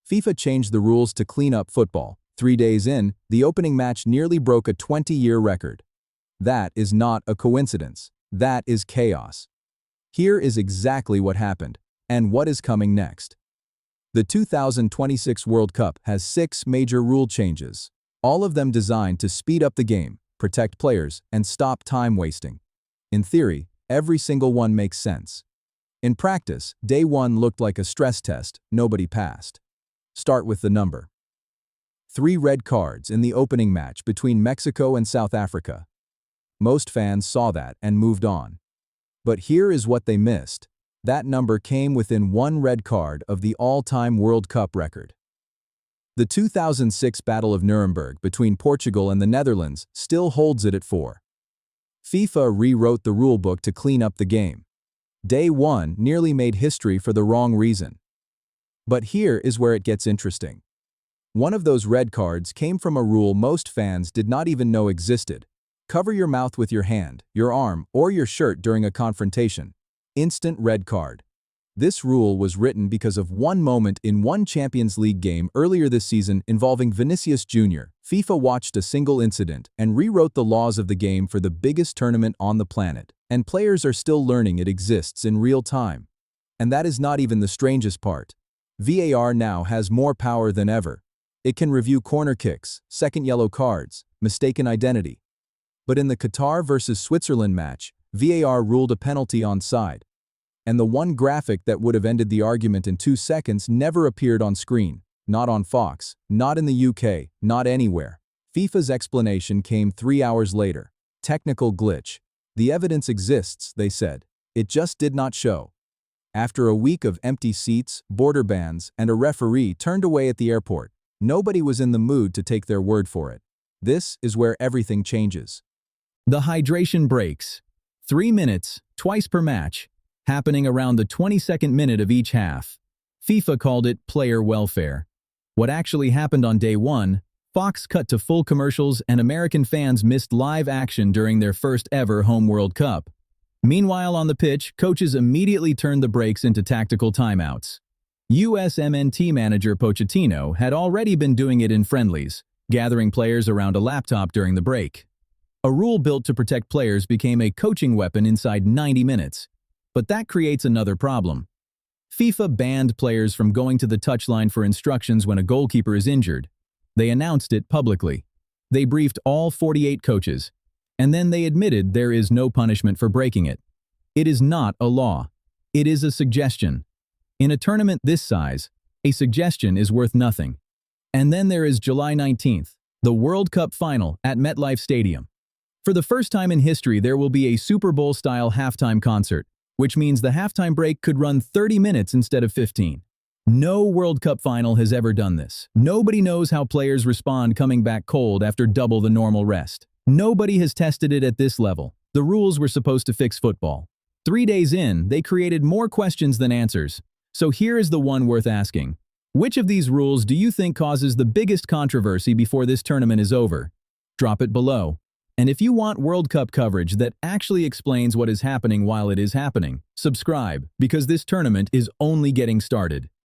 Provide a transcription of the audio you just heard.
FIFA changed the rules to clean up football. 3 days in, the opening match nearly broke a 20-year record. That is not a coincidence. That is chaos. Here is exactly what happened, and what is coming next. The 2026 World Cup has 6 major rule changes, all of them designed to speed up the game, protect players, and stop time wasting. In theory, every single one makes sense. In practice, day 1 looked like a stress test. Nobody passed. Start with the number. 3 red cards in the opening match between Mexico and South Africa. Most fans saw that and moved on. But here is what they missed. That number came within 1 red card of the all-time World Cup record. The 2006 Battle of Nuremberg between Portugal and the Netherlands still holds it at 4. FIFA rewrote the rulebook to clean up the game. Day 1 nearly made history for the wrong reason. But here is where it gets interesting. One of those red cards came from a rule most fans did not even know existed. Cover your mouth with your hand, your arm, or your shirt during a confrontation. Instant red card. This rule was written because of one moment in one Champions League game earlier this season involving Vinicius Jr. FIFA watched a single incident and rewrote the laws of the game for the biggest tournament on the planet, and players are still learning it exists in real time. And that is not even the strangest part. VAR now has more power than ever. It can review corner kicks, second yellow cards, mistaken identity. But in the Qatar versus Switzerland match, VAR ruled a penalty onside. And the one graphic that would have ended the argument in 2 seconds never appeared on screen. Not on Fox, not in the UK, not anywhere. FIFA's explanation came 3 hours later. Technical glitch. The evidence exists, they said. It just did not show. After a week of empty seats, border bans, and a referee turned away at the airport, nobody was in the mood to take their word for it. This is where everything changes. The hydration breaks. 3 minutes, twice per match, happening around the 22nd minute of each half. FIFA called it player welfare. What actually happened on day 1, Fox cut to full commercials and American fans missed live action during their first ever home World Cup. Meanwhile on the pitch, coaches immediately turned the breaks into tactical timeouts. USMNT manager Pochettino had already been doing it in friendlies, gathering players around a laptop during the break. A rule built to protect players became a coaching weapon inside 90 minutes. But that creates another problem. FIFA banned players from going to the touchline for instructions when a goalkeeper is injured. They announced it publicly. They briefed all 48 coaches. And then they admitted there is no punishment for breaking it. It is not a law. It is a suggestion. In a tournament this size, a suggestion is worth nothing. And then there is July 19th, the World Cup final at MetLife Stadium. For the first time in history, there will be a Super Bowl-style halftime concert, which means the halftime break could run 30 minutes instead of 15. No World Cup final has ever done this. Nobody knows how players respond coming back cold after double the normal rest. Nobody has tested it at this level. The rules were supposed to fix football. 3 days in, they created more questions than answers. So here is the one worth asking. Which of these rules do you think causes the biggest controversy before this tournament is over? Drop it below. And if you want World Cup coverage that actually explains what is happening while it is happening, subscribe, because this tournament is only getting started.